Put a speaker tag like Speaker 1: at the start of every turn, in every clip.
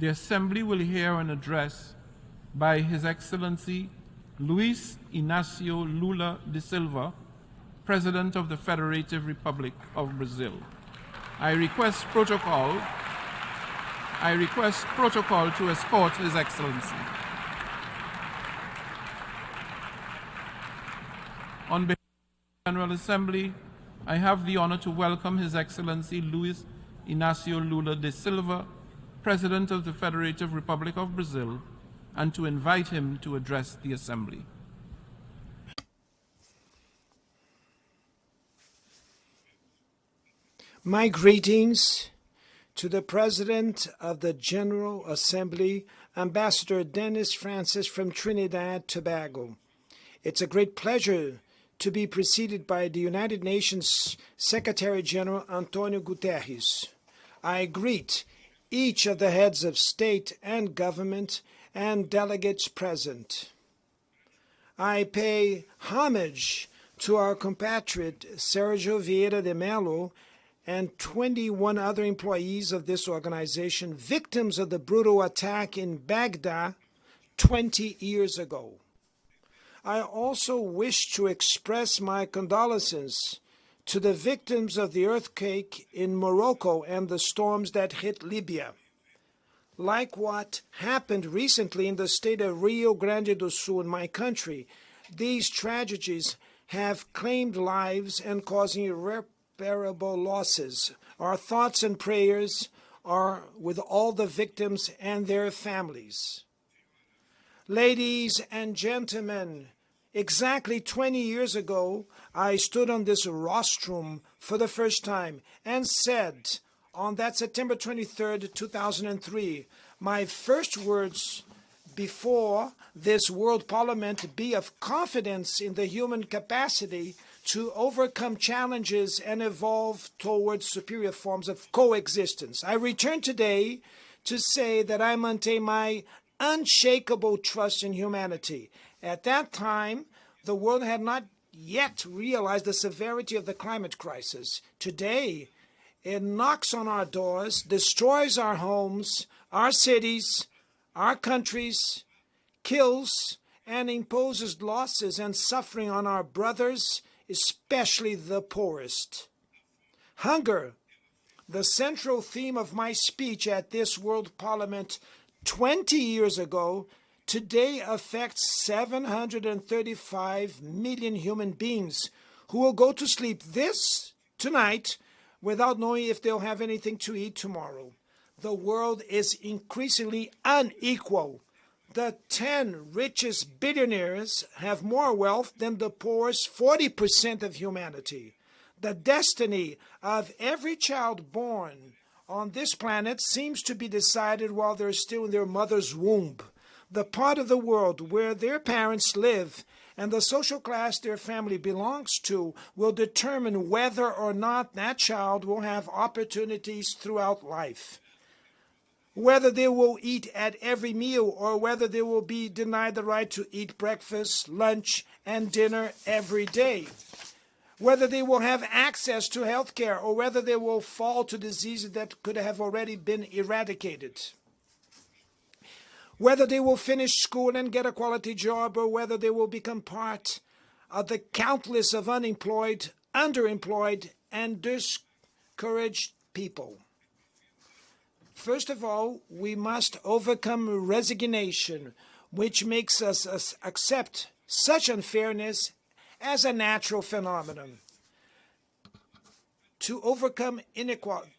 Speaker 1: The Assembly will hear an address by His Excellency Luiz Inacio Lula da Silva, President of the Federative Republic of Brazil. I request protocol to escort His Excellency. On behalf of the General Assembly, I have the honor to welcome His Excellency Luiz Inacio Lula da Silva, President of the Federative Republic of Brazil, and to invite him to address the Assembly.
Speaker 2: My greetings to the President of the General Assembly, Ambassador Dennis Francis from Trinidad, Tobago. It's a great pleasure to be preceded by the United Nations Secretary General Antonio Guterres. I greet each of the heads of state and government and delegates present. I pay homage to our compatriot Sergio Vieira de Mello and 21 other employees of this organization, victims of the brutal attack in Baghdad 20 years ago. I also wish to express my condolences to the victims of the earthquake in Morocco and the storms that hit Libya. Like what happened recently in the state of Rio Grande do Sul in my country, these tragedies have claimed lives and causing irreparable losses. Our thoughts and prayers are with all the victims and their families. Ladies and gentlemen, exactly 20 years ago, I stood on this rostrum for the first time and said, on that September 23rd, 2003, my first words before this World Parliament be of confidence in the human capacity to overcome challenges and evolve towards superior forms of coexistence. I return today to say that I maintain my unshakable trust in humanity. At that time, the world had not yet realized the severity of the climate crisis. Today, it knocks on our doors, destroys our homes, our cities, our countries, kills and imposes losses and suffering on our brothers, especially the poorest. Hunger, the central theme of my speech at this World Parliament 20 years ago, today affects 735 million human beings who will go to sleep tonight without knowing if they'll have anything to eat tomorrow. The world is increasingly unequal. The 10 richest billionaires have more wealth than the poorest 40% of humanity. The destiny of every child born on this planet seems to be decided while they're still in their mother's womb. The part of the world where their parents live and the social class their family belongs to will determine whether or not that child will have opportunities throughout life. Whether they will eat at every meal or whether they will be denied the right to eat breakfast, lunch, and dinner every day. Whether they will have access to health care or whether they will fall to diseases that could have already been eradicated. Whether they will finish school and get a quality job or whether they will become part of the countless of unemployed, underemployed, and discouraged people. First of all, we must overcome resignation, which makes us accept such unfairness as a natural phenomenon. To overcome inequality,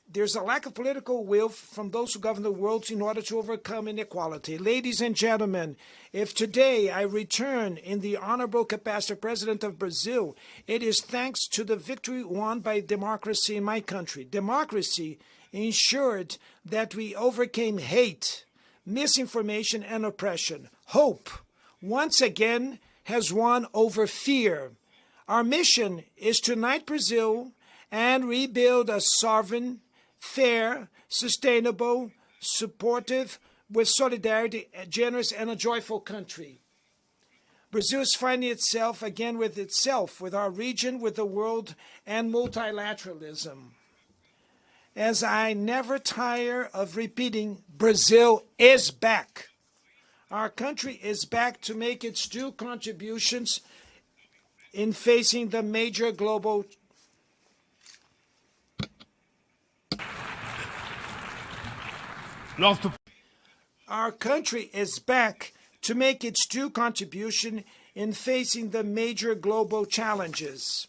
Speaker 2: there's a lack of political will from those who govern the world in order to overcome inequality. Ladies and gentlemen, if today I return in the honorable capacity of President of Brazil, it is thanks to the victory won by democracy in my country. Democracy ensured that we overcame hate, misinformation, and oppression. Hope, once again, has won over fear. Our mission is to unite Brazil and rebuild a sovereign, fair, sustainable, supportive, with solidarity, generous, and a joyful country. Brazil is finding itself again with itself, with our region, with the world, and multilateralism. as I never tire of repeating, Brazil is back. Our country is back to make its due contributions in facing the major global Our country is back to make its due contribution in facing the major global challenges.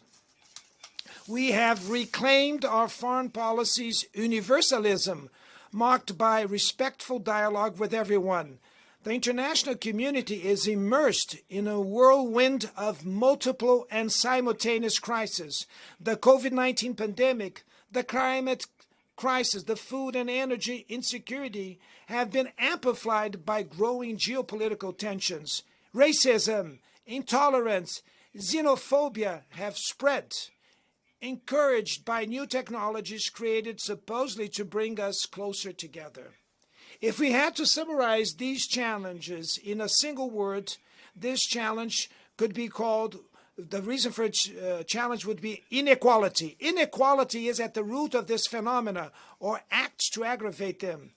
Speaker 2: We have reclaimed our foreign policy's universalism, marked by respectful dialogue with everyone. The international community is immersed in a whirlwind of multiple and simultaneous crises. The COVID-19 pandemic, the climate crisis, the food and energy insecurity have been amplified by growing geopolitical tensions. Racism, intolerance, xenophobia have spread, encouraged by new technologies created supposedly to bring us closer together. If we had to summarize these challenges in a single word, this challenge could be called, the reason for its challenge would be inequality. Inequality is at the root of this phenomena, or acts to aggravate them.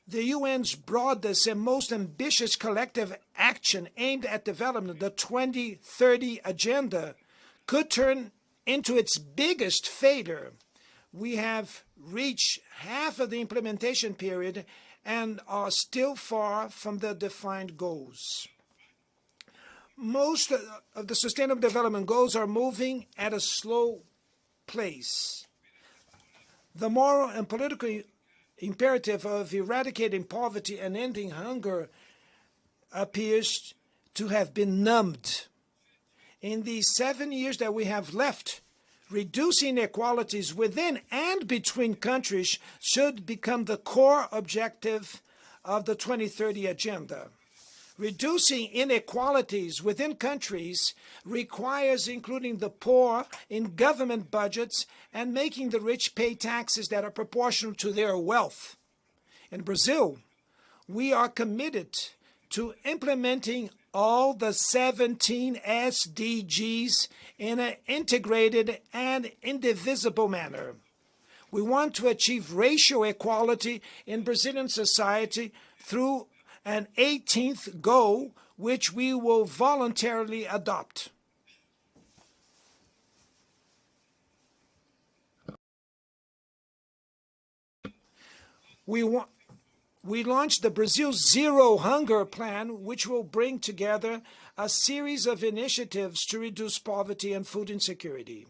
Speaker 2: The UN's broadest and most ambitious collective action aimed at development, the 2030 Agenda, could turn into its biggest failure. We have reached half of the implementation period and are still far from the defined goals. Most of the Sustainable Development Goals are moving at a slow pace. The moral and political imperative of eradicating poverty and ending hunger appears to have been numbed. In these 7 years that we have left, reducing inequalities within and between countries should become the core objective of the 2030 Agenda. Reducing inequalities within countries requires including the poor in government budgets and making the rich pay taxes that are proportional to their wealth. In Brazil, we are committed to implementing all the 17 SDGs in an integrated and indivisible manner. We want to achieve racial equality in Brazilian society through an 18th goal, which we will voluntarily adopt. We launched the Brazil Zero Hunger Plan, which will bring together a series of initiatives to reduce poverty and food insecurity.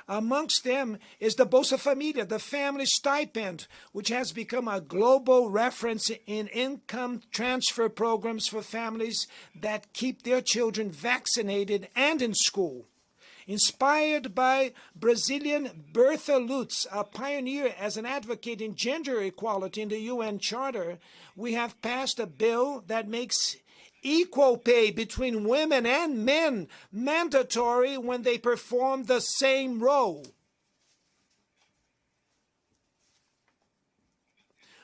Speaker 2: Amongst them is the Bolsa Família, the family stipend, which has become a global reference in income transfer programs for families that keep their children vaccinated and in school. Inspired by Brazilian Bertha Lutz, a pioneer as an advocate in gender equality in the UN Charter, we have passed a bill that makes equal pay between women and men mandatory when they perform the same role.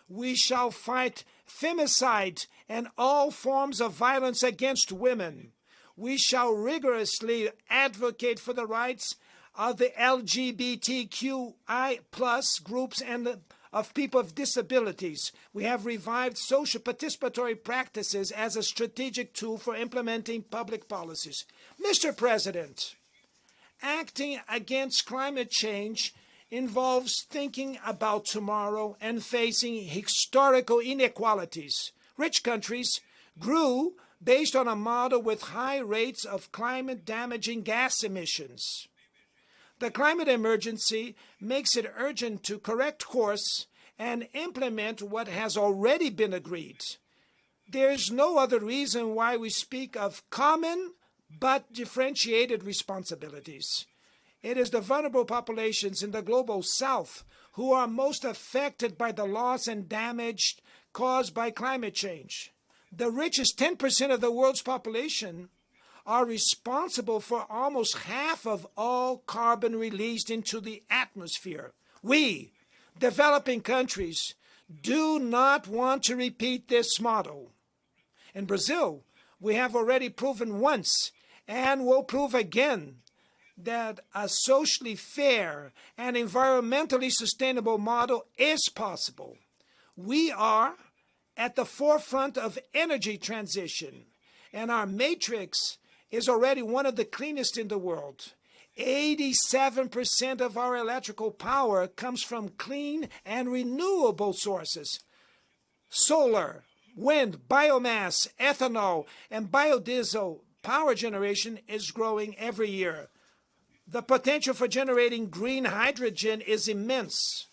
Speaker 2: We shall fight femicide and all forms of violence against women. We shall rigorously advocate for the rights of the LGBTQI+ groups and of people with disabilities. We have revived social participatory practices as a strategic tool for implementing public policies. Mr. President, acting against climate change involves thinking about tomorrow and facing historical inequalities. Rich countries grew based on a model with high rates of climate-damaging gas emissions. The climate emergency makes it urgent to correct course and implement what has already been agreed. There is no other reason why we speak of common but differentiated responsibilities. It is the vulnerable populations in the global south who are most affected by the loss and damage caused by climate change. The richest 10% of the world's population are responsible for almost half of all carbon released into the atmosphere. We, developing countries, do not want to repeat this model. In Brazil, we have already proven once and will prove again that a socially fair and environmentally sustainable model is possible. We are at the forefront of energy transition, and our matrix is already one of the cleanest in the world. 87% of our electrical power comes from clean and renewable sources. Solar, wind, biomass, ethanol, and biodiesel power generation is growing every year. The potential for generating green hydrogen is immense.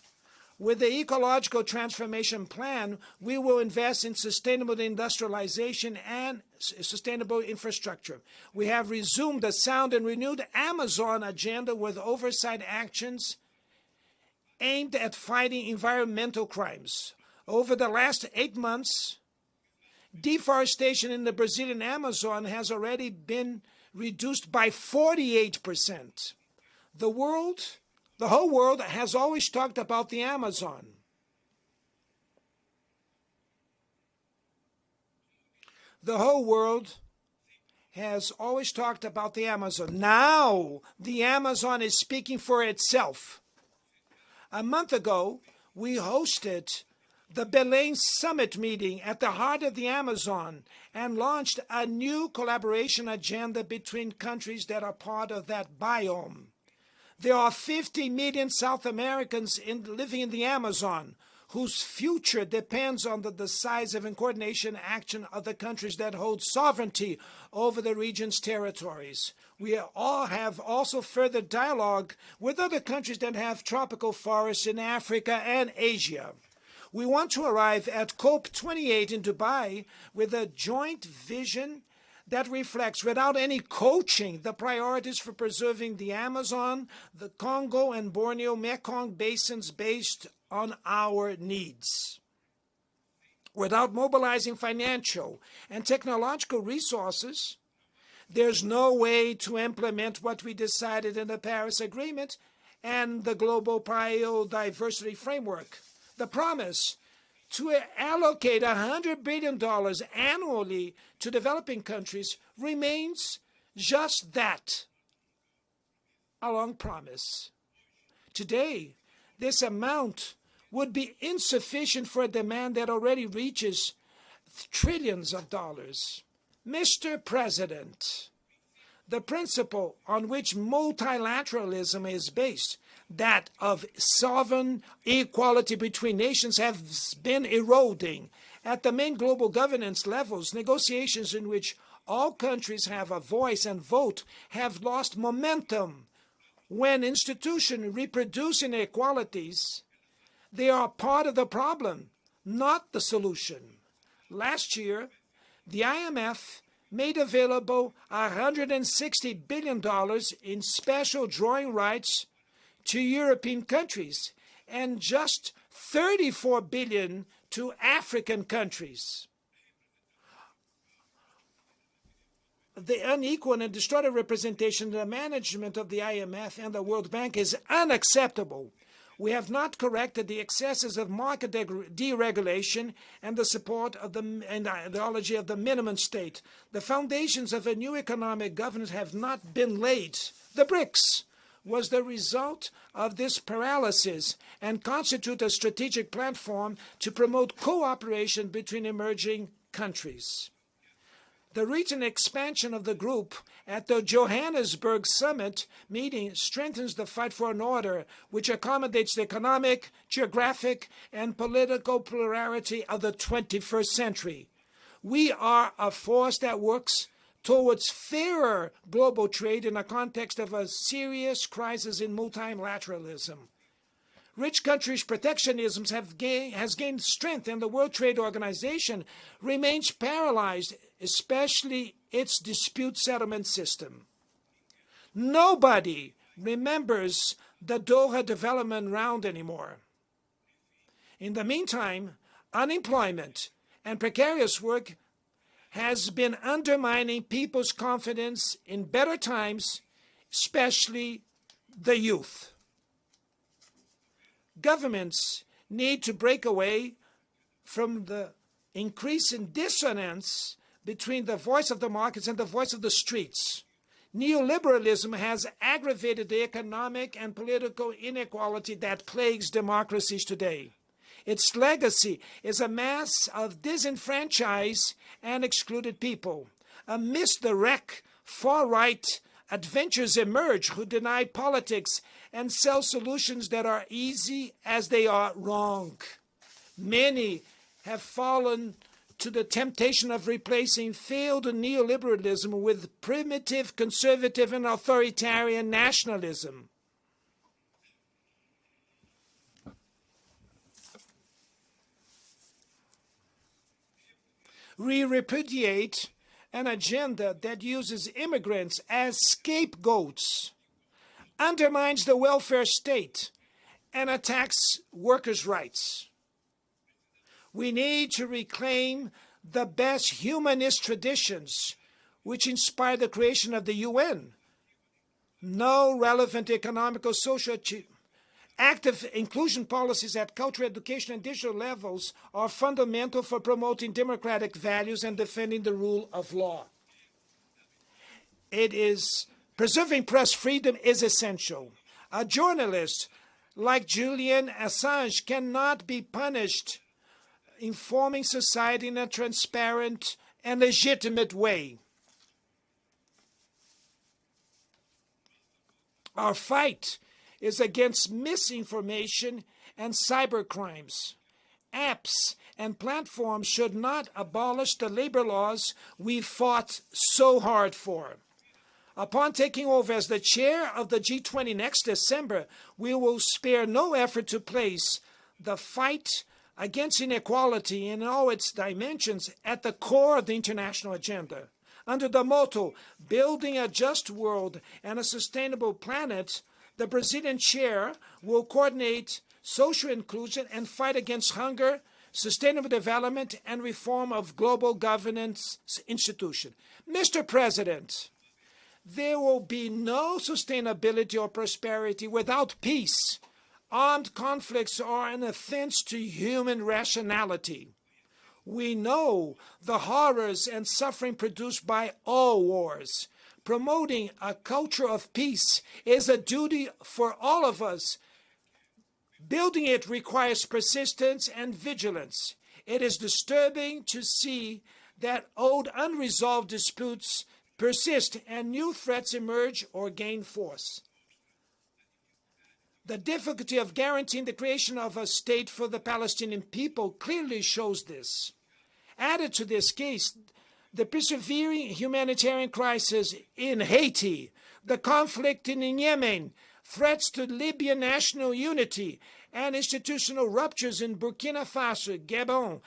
Speaker 2: With the ecological transformation plan, we will invest in sustainable industrialization and sustainable infrastructure. We have resumed a sound and renewed Amazon agenda with oversight actions aimed at fighting environmental crimes. Over the last 8 months, deforestation in the Brazilian Amazon has already been reduced by 48%. The whole world has always talked about the Amazon. The whole world has always talked about the Amazon. Now, the Amazon is speaking for itself. A month ago, we hosted the Belém Summit meeting at the heart of the Amazon and launched a new collaboration agenda between countries that are part of that biome. There are 50 million South Americans living in the Amazon whose future depends on the decisive and coordination action of the countries that hold sovereignty over the region's territories. We all have also further dialogue with other countries that have tropical forests in Africa and Asia. We want to arrive at COP28 in Dubai with a joint vision that reflects, without any coaching, the priorities for preserving the Amazon, the Congo and Borneo Mekong basins based on our needs. Without mobilizing financial and technological resources, there's no way to implement what we decided in the Paris Agreement and the Global Biodiversity Framework. The promise to allocate $100 billion annually to developing countries remains just that, a long promise. Today, this amount would be insufficient for a demand that already reaches trillions of dollars. Mr. President, the principle on which multilateralism is based, that of sovereign equality between nations, has been eroding. At the main global governance levels, negotiations in which all countries have a voice and vote have lost momentum. When institutions reproduce inequalities, they are part of the problem, not the solution. Last year, the IMF made available $160 billion in special drawing rights to European countries and just $34 billion to African countries. The unequal and distorted representation of the management of the IMF and the World Bank is unacceptable. We have not corrected the excesses of market deregulation and the support of the ideology of the minimum state. The foundations of a new economic governance have not been laid. The BRICS was the result of this paralysis and constitute a strategic platform to promote cooperation between emerging countries. The recent expansion of the group at the Johannesburg Summit meeting strengthens the fight for an order which accommodates the economic, geographic, and political plurality of the 21st century. We are a force that works towards fairer global trade in the context of a serious crisis in multilateralism. Rich countries' protectionism has gained strength, and the World Trade Organization remains paralyzed, especially its dispute settlement system. Nobody remembers the Doha Development Round anymore. In the meantime, unemployment and precarious work has been undermining people's confidence in better times, especially the youth. Governments need to break away from the increasing dissonance between the voice of the markets and the voice of the streets. Neoliberalism has aggravated the economic and political inequality that plagues democracies today. Its legacy is a mass of disenfranchised and excluded people. Amidst the wreck, far-right adventurers emerge who deny politics and sell solutions that are easy as they are wrong. Many have fallen to the temptation of replacing failed neoliberalism with primitive, conservative, and authoritarian nationalism. We repudiate an agenda that uses immigrants as scapegoats, undermines the welfare state, and attacks workers' rights. We need to reclaim the best humanist traditions which inspired the creation of the UN. No relevant economical, social, active inclusion policies at cultural, education, and digital levels are fundamental for promoting democratic values and defending the rule of law. Preserving press freedom is essential. A journalist like Julian Assange cannot be punished informing society in a transparent and legitimate way. Our fight is against misinformation and cybercrimes. Apps and platforms should not abolish the labor laws we fought so hard for. Upon taking over as the chair of the G20 next December, we will spare no effort to place the fight against inequality in all its dimensions at the core of the international agenda. Under the motto, Building a Just World and a Sustainable Planet, the Brazilian chair will coordinate social inclusion and fight against hunger, sustainable development, and reform of global governance institutions. Mr. President, there will be no sustainability or prosperity without peace. Armed conflicts are an offense to human rationality. We know the horrors and suffering produced by all wars. Promoting a culture of peace is a duty for all of us. Building it requires persistence and vigilance. It is disturbing to see that old unresolved disputes persist and new threats emerge or gain force. The difficulty of guaranteeing the creation of a state for the Palestinian people clearly shows this. Added to this case, the persevering humanitarian crisis in Haiti, the conflict in Yemen, threats to Libyan national unity, and institutional ruptures in Burkina Faso, Gabon,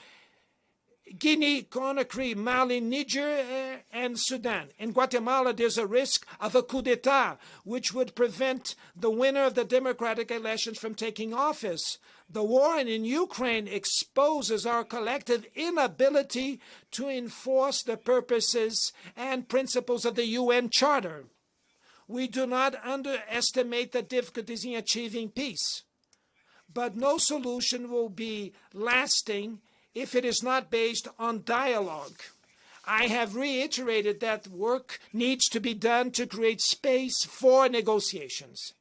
Speaker 2: Guinea, Conakry, Mali, Niger, and Sudan. In Guatemala, there's a risk of a coup d'etat, which would prevent the winner of the democratic elections from taking office. The war in Ukraine exposes our collective inability to enforce the purposes and principles of the UN Charter. We do not underestimate the difficulties in achieving peace, but no solution will be lasting if it is not based on dialogue. I have reiterated that work needs to be done to create space for negotiations.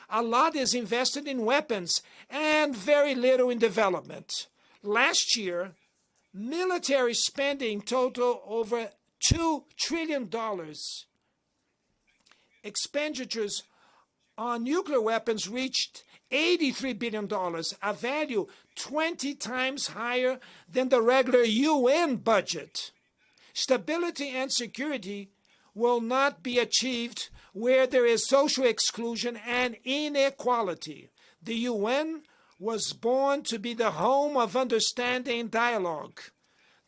Speaker 2: A lot is invested in weapons and very little in development. Last year, military spending totaled over $2 trillion. Expenditures on nuclear weapons reached $83 billion, a value 20 times higher than the regular UN budget. Stability and security will not be achieved where there is social exclusion and inequality. The UN was born to be the home of understanding and dialogue.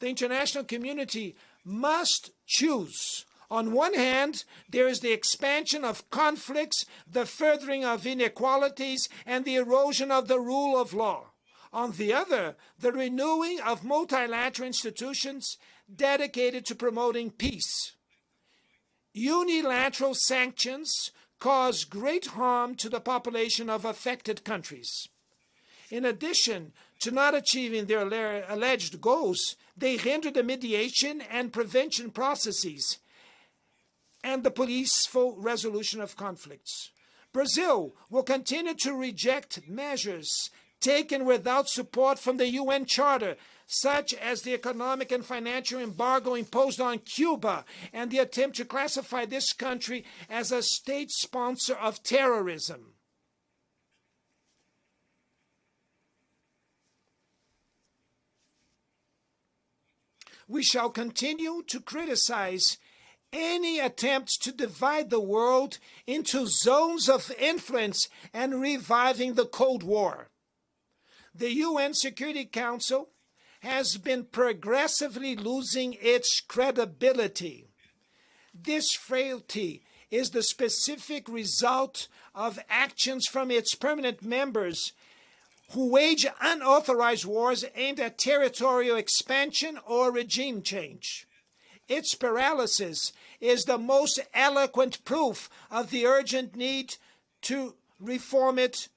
Speaker 2: The international community must choose. On one hand, there is the expansion of conflicts, the furthering of inequalities, and the erosion of the rule of law. On the other, the renewing of multilateral institutions dedicated to promoting peace. Unilateral sanctions cause great harm to the population of affected countries. In addition to not achieving their alleged goals, they hinder the mediation and prevention processes and the peaceful resolution of conflicts. Brazil will continue to reject measures taken without support from the UN Charter, such as the economic and financial embargo imposed on Cuba and the attempt to classify this country as a state sponsor of terrorism. We shall continue to criticize any attempts to divide the world into zones of influence and reviving the Cold War. The UN Security Council has been progressively losing its credibility. This frailty is the specific result of actions from its permanent members who wage unauthorized wars aimed at territorial expansion or regime change. Its paralysis is the most eloquent proof of the urgent need to reform it,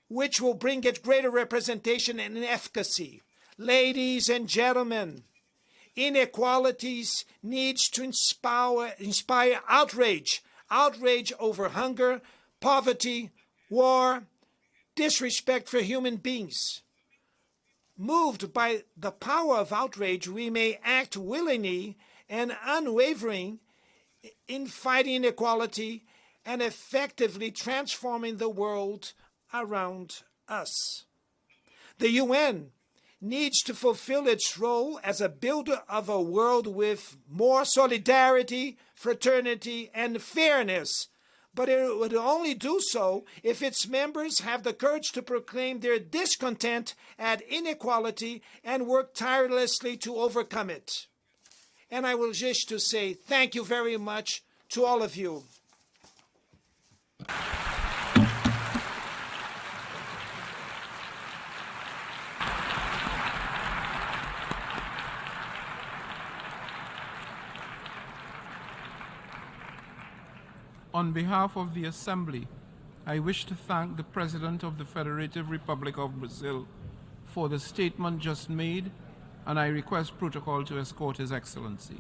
Speaker 2: which will bring it greater representation and efficacy. Ladies and gentlemen, inequalities needs to inspire outrage over hunger, poverty, war, disrespect for human beings. Moved by the power of outrage, we may act willingly and unwavering in fighting inequality and effectively transforming the world around us. The UN needs to fulfill its role as a builder of a world with more solidarity, fraternity, and fairness. But it would only do so if its members have the courage to proclaim their discontent at inequality and work tirelessly to overcome it. And I will wish to say thank you very much to all of you.
Speaker 1: On behalf of the Assembly, I wish to thank the President of the Federative Republic of Brazil for the statement just made, and I request protocol to escort His Excellency.